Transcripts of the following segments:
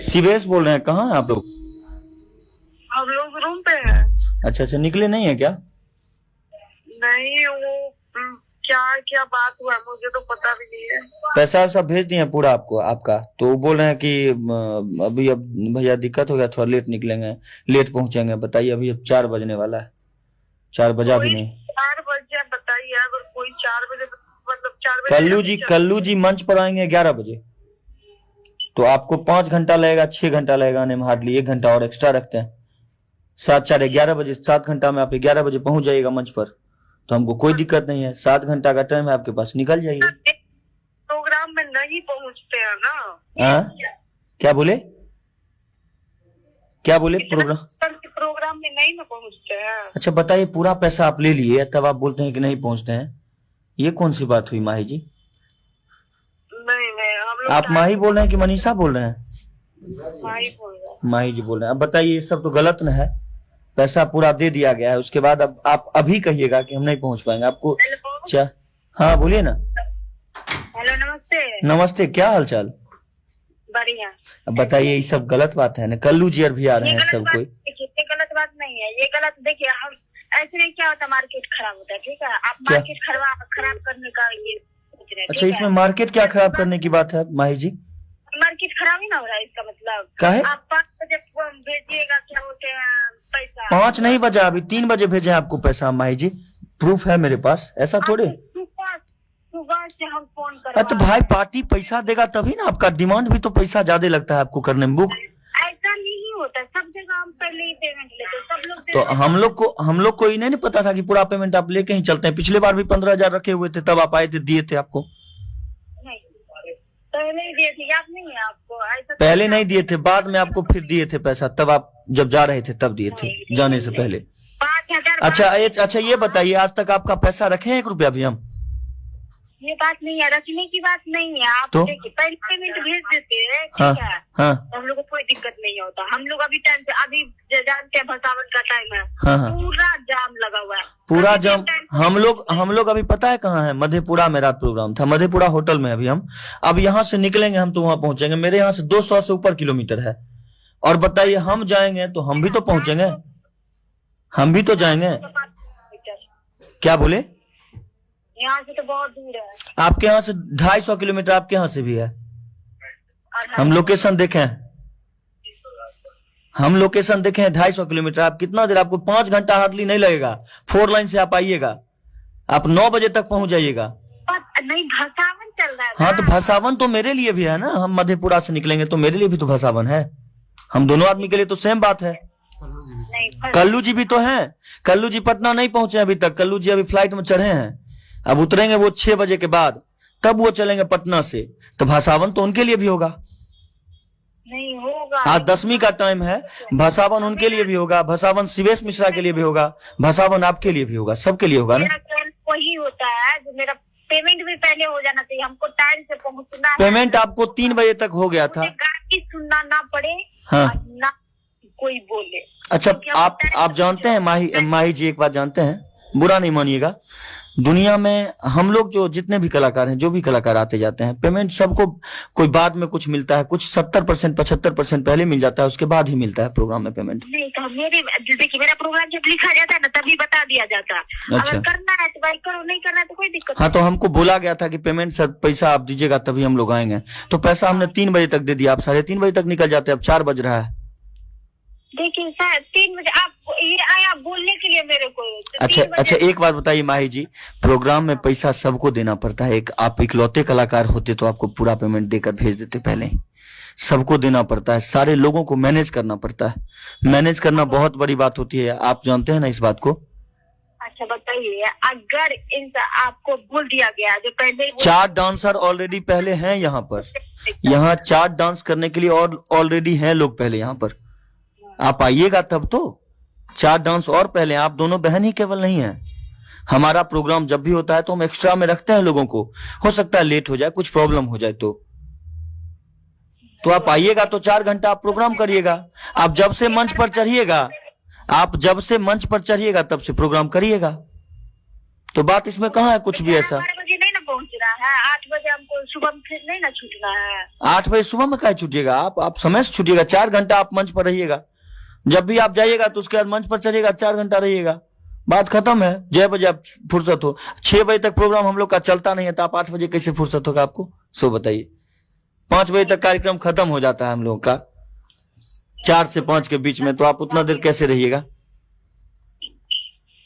शिवेश बोल रहे हैं, कहाँ हैं आप लोग? हम लोग रूम पे हैं। अच्छा अच्छा, निकले नहीं है क्या? नहीं, वो क्या क्या बात हुआ मुझे तो पता भी नहीं है। पैसा सब भेज दिए पूरा आपको आपका, तो वो बोल रहे हैं कि अभी अब भैया दिक्कत हो गया, थोड़ा लेट निकलेंगे, लेट पहुंचेंगे। बताइए अभी अब 4 बजने वाला है, 4 बजा भी नहीं। 4 बजे बताइए, अगर कोई 4 बजे मतलब 4 बजे कल्लू जी मंच पर आएंगे 11 बजे, तो आपको 5 घंटा लगेगा, 6 घंटा लगेगा आने में, हार्डली 1 घंटा और एक्स्ट्रा रखते हैं। 7 4 11 बजे, 7 घंटा में आप 11 बजे पहुंच जाइएगा मंच पर, तो हमको कोई दिक्कत नहीं है। 7 घंटा का टाइम है आपके पास, निकल जाइए। प्रोग्राम में नहीं पहुंचते हैं ना। हाँ, क्या बोले? प्रोग्राम में नहीं ना पहुंचते हैं। अच्छा बताइए, पूरा पैसा आप ले लिए तब आप बोलते हैं कि नहीं पहुंचते हैं, ये कौन सी बात हुई माही जी? नहीं हम लोग आप माही बोल रहे हैं कि मनीषा बोल रहे हैं? माही बोल रहे हैं। माही जी बोल रहे हैं। अब बताइए, ये सब तो गलत न है, पैसा पूरा दे दिया गया है, उसके बाद अब आप अभी कहिएगा कि हम नहीं पहुंच पाएंगे आपको। अच्छा हाँ बोलिए ना। हेलो, नमस्ते। नमस्ते, क्या हाल चाल? बढ़िया। अब बताइए, ये सब गलत बात है ना, कल्लू जी भी आ रहे हैं सब कोई। ये गलत बात नहीं है, ये गलत देखिए, हम ऐसे नहीं, क्या होता मार्केट खराब होता है, ठीक है। आप मार्केट खराब करने का ये सोच रहे हैं। अच्छा, इसमें मार्केट क्या खराब करने की बात है माही जी? मार्केट खराब ही ना हो रहा है, इसका मतलब क्या है? आप 5 बजे भेजिएगा, क्या होते हैं पैसा। 5 नहीं बजा, अभी 3 बजे भेजे आपको पैसा माही जी, प्रूफ है मेरे पास, ऐसा थोड़े। सुबह से हम फोन कर। अरे तो भाई पार्टी पैसा देगा तभी ना, आपका डिमांड भी तो पैसा ज्यादा लगता है आपको करने में। बुक ऐसा नहीं होता, सब जगह हम पहले ही पेमेंट लेते, सब लोग तो हम लोग को ही नहीं पता था कि पूरा पेमेंट आप लेके ही चलते हैं। पिछले बार भी 15,000 रखे हुए थे, तब आप आए थे, दिए थे आपको। नहीं, पहले ही दिए थे, याद नहीं है आपको? ऐसा पहले नहीं दिए थे, बाद में आपको फिर दिए थे पैसा, तब आप जब जा रहे थे तब दिए थे, जाने से पहले। 5,000। अच्छा ये बताइए, आज तक आपका पैसा रखे हैं 1 रुपया भी हम? ये बात नहीं है, रखने की बात नहीं है। आप तो? देखिए, पहले पेमेंट भेज देते हैं, हाँ, ठीक है। हाँ, हम लोग को कोई दिक्कत नहीं होता। हम लोग अभी टाइम से, अभी जानते हैं भसावन का टाइम है, हाँ, हाँ। पूरा जाम लगा हुआ है, पूरा जाम। हम लोग अभी पता है कहाँ है? मधेपुरा में रात प्रोग्राम था, मधेपुरा होटल में अभी हम। अब यहाँ से निकलेंगे हम तो वहां पहुंचेंगे, मेरे यहाँ से 200 से ऊपर किलोमीटर है। और बताइए, हम जाएंगे तो हम भी तो पहुंचेंगे, हम भी तो जाएंगे। क्या बोले? यहाँ से तो बहुत दूर है। आपके यहाँ से 250 किलोमीटर, आपके यहाँ से भी है। हम लोकेशन देखे हैं, 250 किलोमीटर। आप कितना देर, आपको 5 घंटा हार्डली नहीं लगेगा। 4 लाइन से आप आइएगा, आप 9 बजे तक पहुंच जाइएगा। नहीं, भसावन चल रहा है। हाँ तो भसावन तो मेरे लिए भी है ना, हम मधेपुरा से निकलेंगे तो मेरे लिए भी तो भसावन है। हम दोनों आदमी के लिए तो सेम बात है। कल्लू जी भी तो हैं, कल्लू जी पटना नहीं पहुंचे अभी तक, कल्लू जी अभी फ्लाइट में चढ़े हैं, अब उतरेंगे वो 6 बजे के बाद, तब वो चलेंगे पटना से, तो भसावन तो उनके लिए भी होगा। नहीं होगा, आज 10वीं का टाइम है, भसावन उनके लिए भी होगा, भसावन शिवेश मिश्रा के लिए भी होगा, भसावन आपके लिए भी होगा, सबके लिए होगा ना। वही होता है जो मेरा पेमेंट भी पहले हो जाना चाहिए, हमको टाइम से पहुंचना है। पेमेंट आपको 3 बजे तक हो गया था। गाड़ी सुनना ना पड़े, हाँ, ना कोई बोले। अच्छा आप जानते हैं माही जी, एक बात जानते हैं, बुरा नहीं मानिएगा, दुनिया में हम लोग जो जितने भी कलाकार हैं, जो भी कलाकार आते जाते हैं, पेमेंट सबको कोई बाद में कुछ मिलता है, कुछ 70% 75% पहले मिल जाता है, उसके बाद ही मिलता है प्रोग्राम में पेमेंट। नहीं तो देखिए, मेरा प्रोग्राम जब लिखा जाता है ना, तभी बता दिया जाता है। अच्छा, अगर करना है तो भाई करो, नहीं करना है तो कोई दिक्कत। हाँ तो हमको बोला गया था कि पेमेंट सर पैसा आप दीजिएगा तभी हम लोग आएंगे, तो पैसा हमने 3 बजे तक दे दिया, आप 3:30 बजे तक निकल जाते, अब 4 बज रहा है। देखिए सर, 3 बजे आप ये आया बोलने के लिए मेरे को। अच्छा एक बात बताइए माही जी, प्रोग्राम में पैसा सबको देना पड़ता है, एक आप इकलौते कलाकार होते तो आपको पूरा पेमेंट देकर भेज देते, पहले ही सबको देना पड़ता है, सारे लोगों को मैनेज करना पड़ता है, मैनेज करना बहुत बड़ी बात होती है, आप जानते हैं ना इस बात को। अच्छा बताइए, अगर आपको बोल दिया गया जो पहले 4 डांसर ऑलरेडी पहले हैं यहाँ पर, यहाँ 4 डांस करने के लिए और ऑलरेडी हैं लोग पहले यहाँ पर, आप आइएगा तब तो। 4 डांस और पहले, आप दोनों बहन ही केवल नहीं है। हमारा प्रोग्राम जब भी होता है तो हम एक्स्ट्रा में रखते हैं लोगों को, हो सकता है लेट हो जाए, कुछ प्रॉब्लम हो जाए तो आप आइएगा तो 4 घंटा आप प्रोग्राम करिएगा। आप जब से मंच पर चढ़िएगा, तब से प्रोग्राम करिएगा, तो बात इसमें कहाँ है कुछ भी ऐसा। 12 बजे नहीं ना पहुंच रहा है 8 बजे हमको सुबह में फिर नहीं ना छूटना है। 8 बजे सुबह में क्या छूटिएगा? आप समय से छूटिएगा। 4 घंटा आप मंच पर रहिएगा। जब भी आप जाइएगा तो उसके बाद मंच पर चलिएगा, 4 घंटा रहिएगा, बात खत्म है। 6 बजे आप फुर्सत हो। 6 बजे तक प्रोग्राम हम लोग का चलता नहीं है, तो आप 8 बजे कैसे फुर्सत होगा आपको? सो बताइए। 5 बजे तक कार्यक्रम खत्म हो जाता है हम लोग का, 4 से 5 के बीच में, तो आप उतना देर कैसे रहिएगा?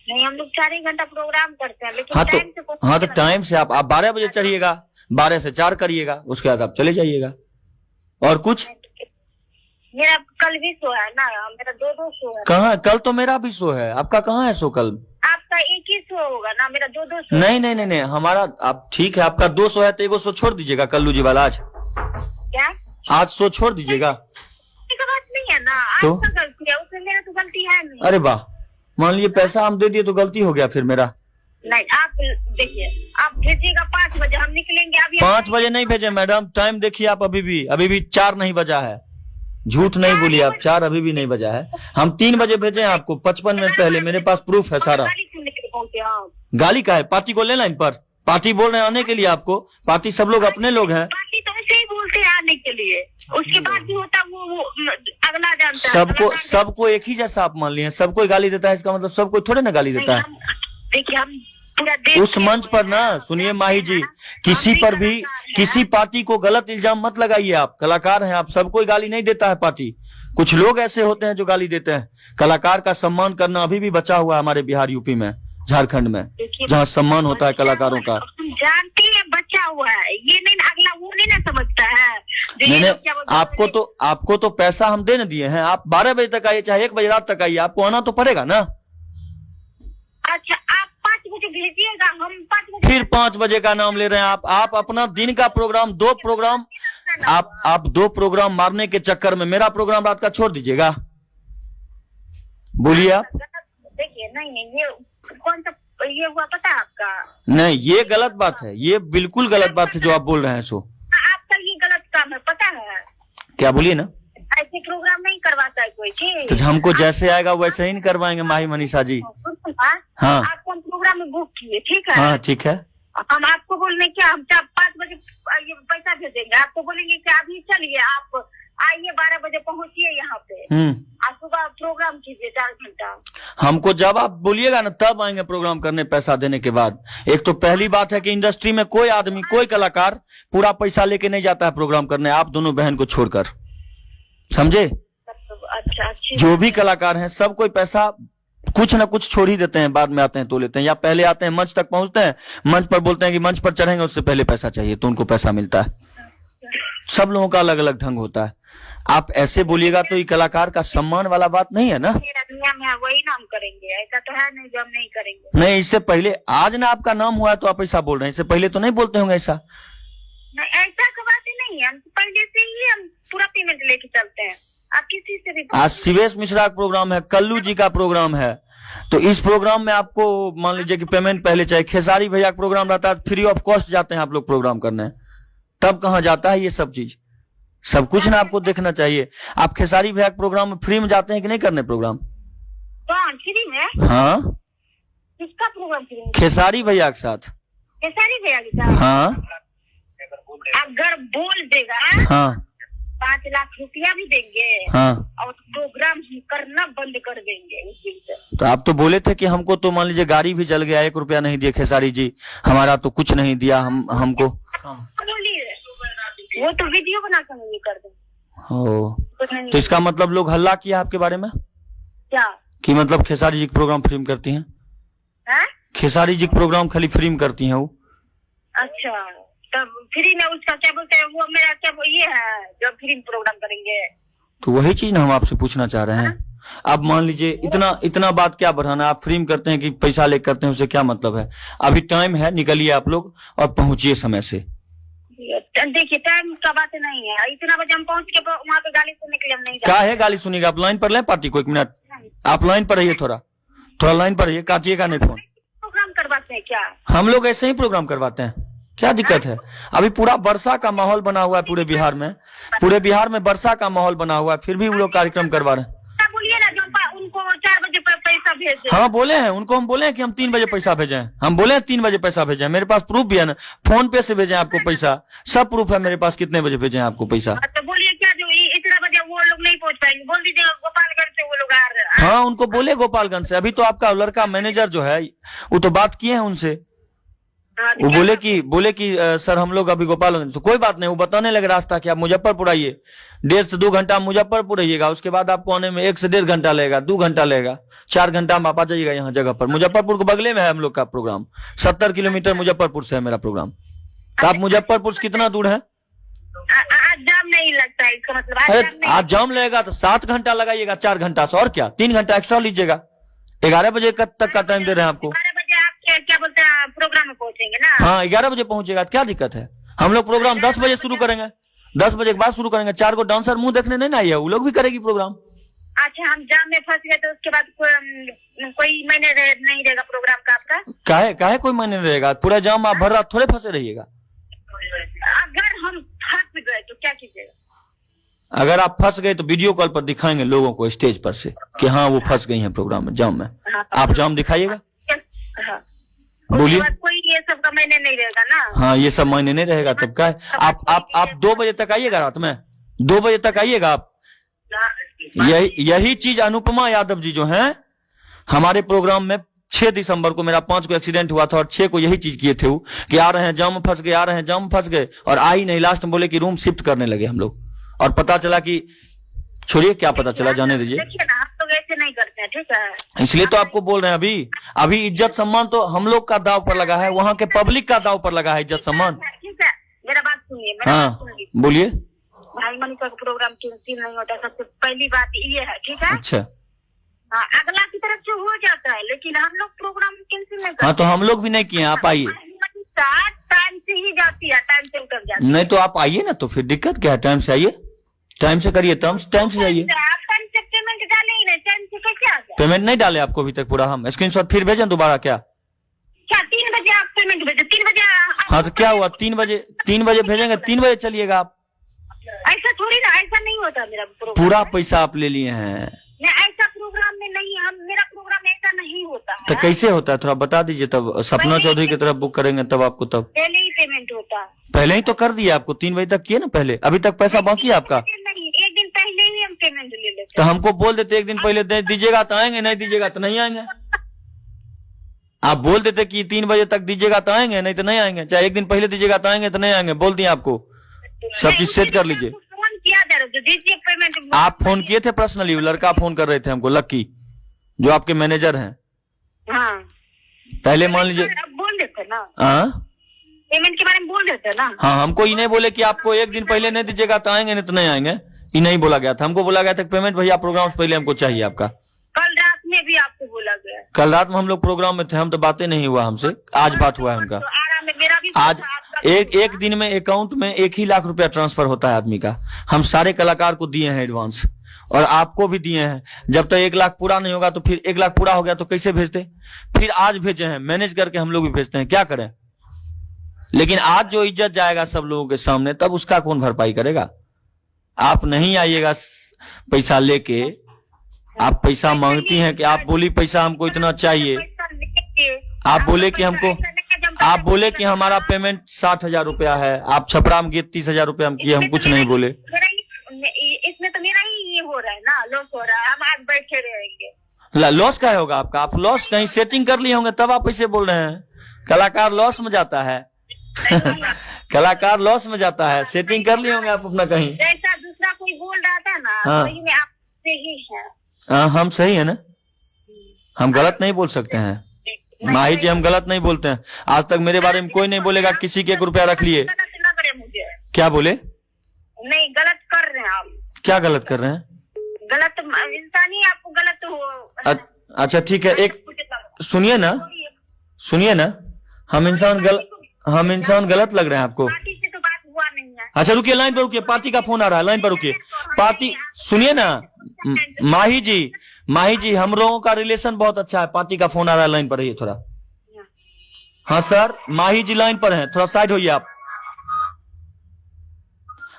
नहीं, हम लोग 4 ही घंटा प्रोग्राम करते हैं, लेकिन तो टाइम से आप 12 बजे चढ़िएगा, 12 से 4 करिएगा, उसके बाद आप चले जाइएगा। और कुछ? मेरा कल भी शो है ना, मेरा 2 शो है। कहाँ? कल तो मेरा भी शो है। आपका कहाँ है शो कल? आपका एक ही शो होगा ना, मेरा 2 शो। नहीं, हमारा आप ठीक है, आपका 2 शो है तो 1 शो छोड़ दीजिएगा कल्लू जी वाला। आज क्या? आज शो छोड़ दीजिएगा। बात नहीं है ना, तो आपका गलती है, उसमें मेरा तो गलती है नहीं। अरे वाह, मान लीजिए पैसा हम दे दिए तो गलती हो गया फिर मेरा? नहीं, आप देखिए, आप भेजिएगा 5 बजे, हम निकलेंगे अभी। 5 बजे नहीं भेजे मैडम, टाइम देखिए आप। अभी भी 4 नहीं बजा है। झूठ नहीं बोलिए आप, 4 अभी भी नहीं बजा है। हम 3 बजे भेजे हैं आपको, 55 मिनट पहले। मेरे पास प्रूफ है सारा। गाली का है? पार्टी को ले लाइन पर पार्टी बोल रहे हैं आने के लिए आपको। पार्टी सब लोग अपने लोग हैं। पार्टी तो ऐसे ही बोलते हैं आने के लिए, उसके बाद भी होता वो अगला जानता है। सबको एक ही जैसा आप मान लिए। सबको गाली देता है, इसका मतलब सबको थोड़े ना गाली देता है। देखिए, हम उस मंच पर ना, सुनिए माही जी, किसी पर भी किसी पार्टी को गलत इल्जाम मत लगाइए। आप कलाकार हैं, आप सबको गाली नहीं देता है पार्टी। कुछ लोग ऐसे होते हैं जो गाली देते हैं। कलाकार का सम्मान करना अभी भी बचा हुआ है हमारे बिहार, यूपी में, झारखंड में, जहाँ सम्मान होता है कलाकारों का। जानते हैं बचा हुआ है, ये नहीं अगला वो नहीं ना समझता है। मैंने आपको तो पैसा हम दे न दिए हैं। आप 12 बजे तक आइए, चाहे 1 बजे रात तक आइए, आपको आना तो पड़ेगा ना। अच्छा, आप 5 बजे भेजिएगा, हम 5 बजे। फिर 5 बजे का नाम ले रहे हैं आप अपना दिन का प्रोग्राम 2 प्रोग्राम आप 2 प्रोग्राम मारने के चक्कर में मेरा प्रोग्राम रात का छोड़ दीजिएगा। बोलिए आप। देखिए, नहीं ये कौन सा ये हुआ पता है आपका? नहीं, ये गलत बात है, ये बिल्कुल गलत बात है जो आप बोल रहे हैं। सो आपका ये गलत काम है, पता है क्या? बोलिए ना। ऐसे प्रोग्राम नहीं करवाता है कोई जी। तो हमको जैसे आएगा वैसे ही नहीं करवाएंगे माही मनीषा जी। हाँ, आपको हम प्रोग्राम में बुक किए, ठीक है? हाँ ठीक है। हम आपको बोलने क्या, हम 5 बजे ये पैसा भेजेंगे, आपको बोलेंगे कि अभी चलिए, आप आइए 12 बजे पहुंचिए यहाँ पे। आज सुबह प्रोग्राम कीजिए 4 घंटा। हमको जब आप बोलिएगा ना तब आएंगे प्रोग्राम करने, पैसा देने के बाद। एक तो पहली बात है कि इंडस्ट्री में कोई आदमी, कोई कलाकार पूरा पैसा लेके नहीं जाता है प्रोग्राम करने, आप दोनों बहन को छोड़कर, समझे? अच्छा, जो भी कलाकार हैं सब कोई पैसा कुछ ना कुछ छोड़ ही देते हैं, बाद में आते हैं तो लेते हैं, या पहले आते हैं, मंच तक पहुंचते हैं, मंच पर बोलते हैं कि मंच पर चढ़ेंगे, उससे पहले पैसा चाहिए, तो उनको पैसा मिलता है। सब लोगों का अलग अलग ढंग होता है। आप ऐसे बोलिएगा तो ये कलाकार का सम्मान वाला बात नहीं है ना। मेरा नियम है, वही नाम करेंगे, ऐसा तो है नहीं जो हम नहीं करेंगे। नहीं, इससे पहले आज ना आपका नाम हुआ तो आप ऐसा बोल रहे हैं, इससे पहले तो नहीं बोलते होंगे ऐसा। नहीं, ऐसा की बात ही नहीं है, हम पहले से ही हम पूरा पेमेंट लेके चलते हैं। आप किसी से भी। आज शिवेश मिश्रा का प्रोग्राम है, कल्लू जी का प्रोग्राम है, तो इस प्रोग्राम में आपको मान लीजिए कि पेमेंट पहले चाहिए। खेसारी भैया का प्रोग्राम रहता है, फ्री ऑफ कॉस्ट जाते हैं आप लोग प्रोग्राम करने, तब कहाँ जाता है ये सब चीज? सब कुछ ना आपको देखना चाहिए। आप खेसारी भैया के प्रोग्राम में फ्री में जाते हैं कि नहीं करने प्रोग्राम? कौन फ्री में? हाँ, किसका प्रोग्राम फ्री में? खेसारी भैया के साथ। खेसारी भैया के साथ? हाँ, अगर बोल देगा हाँ 5 लाख रुपया भी देंगे, हाँ, और प्रोग्राम करना बंद कर देंगे उस दिन से। तो आप तो बोले थे कि हमको तो मान लीजिए गाड़ी भी जल गया, 1 रुपया नहीं दिए खेसारी जी, हमारा तो कुछ नहीं दिया हमको। बोलिए, वो तो वीडियो बना कर नहीं कर दे। तो इसका मतलब लोग हल्ला किया आपके बारे में क्या? कि मतलब खेसारी जी प्रोग्राम फ्री में करती हैं? खेसारी जी प्रोग्राम खाली फ्री में करती हैं वो? अच्छा, तब फ्री में उसका क्या बोलते हैं, वो मेरा क्या ये है जो फ्री में प्रोग्राम करेंगे? तो वही चीज ना हम आपसे पूछना चाह रहे हैं। अब मान लीजिए इतना बात क्या बढ़ाना, आप फ्री में करते हैं कि पैसा लेकर करते हैं, उससे क्या मतलब है? अभी टाइम है, निकलिए आप लोग और पहुंचिए समय से। देखिए, टाइम का बात नहीं है, इतना बजे हम पहुंच के वहाँ पे गाली सुनने के लिए हम नहीं क्या है गाली सुनिएगा? आप लाइन पर लें पार्टी को, 1 मिनट आप लाइन पर रहिए, थोड़ा लाइन पर रहिए, काटिएगा नहीं फोन। प्रोग्राम करवाते हैं क्या? हम लोग ऐसे ही प्रोग्राम करवाते हैं, क्या दिक्कत है? अभी पूरा वर्षा का माहौल बना हुआ है पूरे बिहार में वर्षा का माहौल बना हुआ है, फिर भी वो लोग कार्यक्रम करवा रहे हैं। बोलिए ना, जो उनको 4 बजे पैसा भेजे। हाँ बोले हैं उनको, हम बोले हैं कि हम 3 बजे पैसा भेजें, हम बोले हैं 3 बजे पैसा भेजें, मेरे पास प्रूफ भी है ना, फोन पे से भेजें आपको पैसा, सब प्रूफ है मेरे पास, कितने बजे भेजें आपको पैसा। तो बोलिए क्या जो इतना बजे वो लोग नहीं पहुंच पाएंगे, बोल दीजिएगा गोपालगंज से वो लोग आ रहे हैं। हाँ उनको बोले गोपालगंज से, अभी तो आपका लड़का मैनेजर जो है वो तो बात किए हैं उनसे, वो बोले कि सर हम लोग अभी गोपालगंज, तो कोई बात नहीं, वो बताने लगे रास्ता कि आप मुजफ्फरपुर आइए, 1.5 से 2 घंटा मुजफ्फरपुर रहिएगा, उसके बाद आपको आने में 1 से 1.5 घंटा लगेगा, 2 घंटा लगेगा, 4 घंटा में आप आ जाइएगा यहाँ जगह पर। मुजफ्फरपुर के बगले में है हम लोग का प्रोग्राम, 70 किलोमीटर मुजफ्फरपुर से है मेरा प्रोग्राम। तो आप मुजफ्फरपुर से कितना दूर है? आज जाम नहीं लगता है, इसका मतलब अरे आज जाम लगेगा तो 7 घंटा लगाइएगा, 4 घंटा से, और क्या 3 घंटा एक्स्ट्रा लीजिएगा। 11 बजे तक का टाइम दे रहे हैं आपको। 12 बजे आप क्या बोलते हैं प्रोग्राम में पहुंचेंगे ना? हाँ 11 बजे पहुंचेगा, क्या दिक्कत है? हम लोग प्रोग्राम 10 बजे शुरू करेंगे, 10 बजे के बाद शुरू करेंगे। 4 को डांसर मुंह देखने नहीं ना आइए, वो लोग भी करेगी प्रोग्राम। अच्छा हम जाम में फंस गए तो उसके बाद कोई महीने नहीं रहेगा प्रोग्राम का आपका? काहे कोई मायने नहीं रहेगा, पूरा जाम आप भर रात थोड़े फंसे रहिएगा। अगर हम फंस गए तो क्या कीजिएगा? अगर आप फंस गए तो वीडियो कॉल पर दिखाएंगे लोगों को स्टेज पर से कि हाँ वो फंस गई हैं प्रोग्राम में, जाम में। आप जाम दिखाइएगा, बोलिए। कोई ये सब का मायने नहीं रहेगा ना? हाँ ये सब मायने नहीं रहेगा, तब क्या है? आप 2 बजे तक आइएगा, रात में 2 बजे तक आइएगा आप। यही चीज अनुपमा यादव जी जो हैं हमारे प्रोग्राम में 6 दिसंबर को, मेरा 5 को एक्सीडेंट हुआ था और 6 को यही चीज किए थे वो, कि आ रहे हैं जाम में फंस गए, आ रहे हैं जाम में फंस गए, और आ ही नहीं, लास्ट में बोले कि रूम शिफ्ट करने लगे हम लोग, और पता चला कि छोड़िए क्या पता चला, जाने दीजिए। देखिए ना, हम लोग ऐसे नहीं करते हैं, ठीक है? इसलिए तो आपको बोल रहे हैं, अभी इज्जत सम्मान तो हम लोग का दाव पर लगा है, वहाँ के पब्लिक का दाव पर लगा है इज्जत सम्मान। ठीक है, मेरा बात सुनिए, हाँ बोलिए। भाई मनीषा का प्रोग्राम कैंसिल नहीं होता, सबसे पहली बात ये है, ठीक है? अच्छा हाँ, अगला की तरफ से हो जाता है, लेकिन हम लोग प्रोग्राम कैंसिल नहीं करते। हाँ तो हम लोग भी नहीं किए, आप आइए। टाइम से ही जाती है, टाइम से उतर जाती है। नहीं तो आप आइए ना, तो फिर दिक्कत क्या है? टाइम से आइए, टाइम से करिए, टाइम से जाइए। टाइम से पेमेंट डाले ही नहीं, टाइम से कैसे आ गया? पेमेंट नहीं डाले आपको अभी तक पूरा, हम स्क्रीनशॉट फिर भेजें दोबारा क्या? 3 बजे आप पेमेंट भेजे, 3 बजे। हाँ तो क्या हुआ, 3 बजे भेजेंगे, 3 बजे चलिएगा आप। ऐसा थोड़ी ना, ऐसा नहीं होता मेरा प्रोग्राम। पूरा पैसा आप ले लिए हैं? ऐसा प्रोग्राम में नहीं, मेरा प्रोग्राम ऐसा नहीं होता है। तो कैसे होता है, थोड़ा बता दीजिए, तब सपना चौधरी की तरफ बुक करेंगे तब आपको, तब पहले ही पेमेंट होता है। पहले ही तो कर दिया आपको, 3 बजे तक किए ना पहले, अभी तक पैसा बाकी है आपका? नहीं, 1 दिन पहले ही हम पेमेंट ले लेते। तो हमको बोल देते 1 दिन पहले दे दीजिएगा तो आएंगे, नहीं दीजिएगा तो नहीं आएंगे। आप बोल देते कि 3 बजे तक दीजिएगा तो आएंगे, नहीं तो नहीं आएंगे, चाहे 1 दिन पहले दीजिएगा तो आएंगे तो नहीं आएंगे, बोल दिए आपको। सब चीज सेट कर लीजिए। फोन किया जा दीजिए पेमेंट। आप फोन किए थे पर्सनली? लड़का फोन कर रहे थे हमको, लक्की, जो आपके मैनेजर हैं। हाँ पहले मान लीजिए बोल देते ना, हाँ पेमेंट के बारे में बोल देते ना। हाँ हमको ये नहीं बोले कि आपको 1 दिन पहले नहीं दीजिएगा तो आएंगे, नहीं तो नहीं आएंगे, ये नहीं बोला गया था। हमको बोला गया था पेमेंट भैया प्रोग्राम से पहले हमको चाहिए आपका। कल रात में भी आपको बोला गया? कल रात में हम लोग प्रोग्राम में थे, हम तो बातें नहीं हुआ हमसे, आज बात हुआ है उनका। तो आराम में मेरा भी आज एक दिन में अकाउंट में 1 ही लाख रुपया ट्रांसफर होता है आदमी का। हम सारे कलाकार को दिए हैं एडवांस, और आपको भी दिए हैं। जब तक 1 लाख पूरा नहीं होगा तो फिर 1 लाख पूरा हो गया तो कैसे भेजते? फिर आज भेजे हैं, मैनेज करके हम लोग भी भेजते हैं, क्या करें? लेकिन आज जो इज्जत जाएगा सब लोगों के सामने, तब उसका कौन भरपाई करेगा? आप नहीं आइएगा पैसा लेके, आप पैसा मांगती हैं कि आप बोली पैसा हमको इतना चाहिए, आप बोले कि हमको, आप बोले कि हमारा पेमेंट 60,000 रुपया है, आप छपरा में गए 30,000 रुपया हम किए, हम कुछ नहीं बोले। इसमें तो मेरा ही ये हो रहा है ना, लॉस हो रहा है, हम आज बैठे रहेंगे। लॉस क्या होगा आपका? आप लॉस कहीं सेटिंग कर लिए होंगे तब आप ऐसे बोल रहे हैं। कलाकार लॉस में जाता है कलाकार लॉस में जाता है, सेटिंग कर लिए होंगे आप अपना कहीं। जैसा दूसरा कोई बोल रहा था ना, हाँ। वही में आप सही है। हाँ हम सही है ना, हम गलत नहीं बोल सकते हैं माही जी, हम गलत नहीं बोलते हैं। आज तक मेरे बारे में कोई नहीं बोलेगा किसी के 1 रुपया रख लिए। गलत ना करे मुझे। क्या बोले? नहीं, गलत कर रहे हैं आप। क्या गलत कर रहे हैं? गलत इंसान ही आपको गलत हो। अच्छा ठीक है, एक सुनिए ना, सुनिए ना, हम इंसान गलत लग रहे हैं आपको? पार्टी से तो बात हुआ नहीं है। अच्छा रुकिए, लाइन पर रुकिए, पार्टी का फोन आ रहा है, लाइन पर रुकिए। पार्टी सुनिए ना, माही जी हम लोगों का रिलेशन बहुत अच्छा है, पार्टी का फोन आ रहा है, लाइन पर रहिए थोड़ा। हाँ सर, माही जी लाइन पर हैं, थोड़ा साइड होइए आप।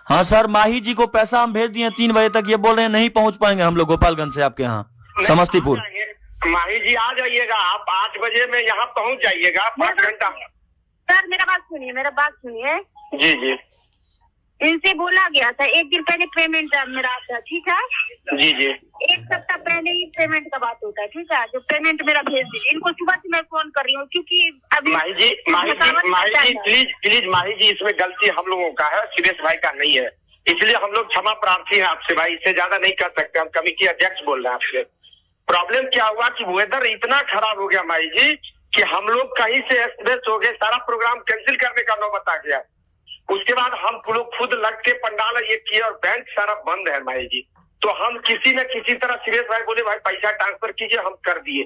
हाँ सर, माही जी को पैसा हम भेज दिए 3 बजे तक, ये बोल रहे हैं नहीं पहुंच पाएंगे हम लोग गोपालगंज से आपके यहाँ समस्तीपुर। माही जी आ जाइएगा, आप 8 बजे में यहाँ पहुँच जाइएगा, 5 घंटा। सर मेरा बात सुनिए। जी जी इनसे बोला गया था 1 दिन पहले पेमेंट मेरा आता, ठीक है? जी जी 1 सप्ताह पहले ही पेमेंट का बात होता है, ठीक है? जो पेमेंट मेरा भेज दीजिए। इनको सुबह से मैं फोन कर रही हूँ क्योंकि अभी माही जी प्लीज माही जी, इसमें गलती हम लोगों का है, सुरेश भाई का नहीं है, इसलिए हम लोग क्षमा प्रार्थी हैं आपसे भाई, इससे ज्यादा नहीं कर सकते। हम कमेटी अध्यक्ष बोल रहे हैं आपसे। प्रॉब्लम क्या हुआ कि वेदर इतना खराब हो गया माही जी कि हम लोग कहीं से एक्सप्रेस हो गए, सारा प्रोग्राम कैंसिल करने का नौबत आ गया। उसके बाद हम लोग खुद लग के पंडाल ये किए और बैंक सारा बंद है माही जी। तो हम किसी न किसी तरह सुरेश भाई बोले भाई पैसा ट्रांसफर कीजिए, हम कर दिए।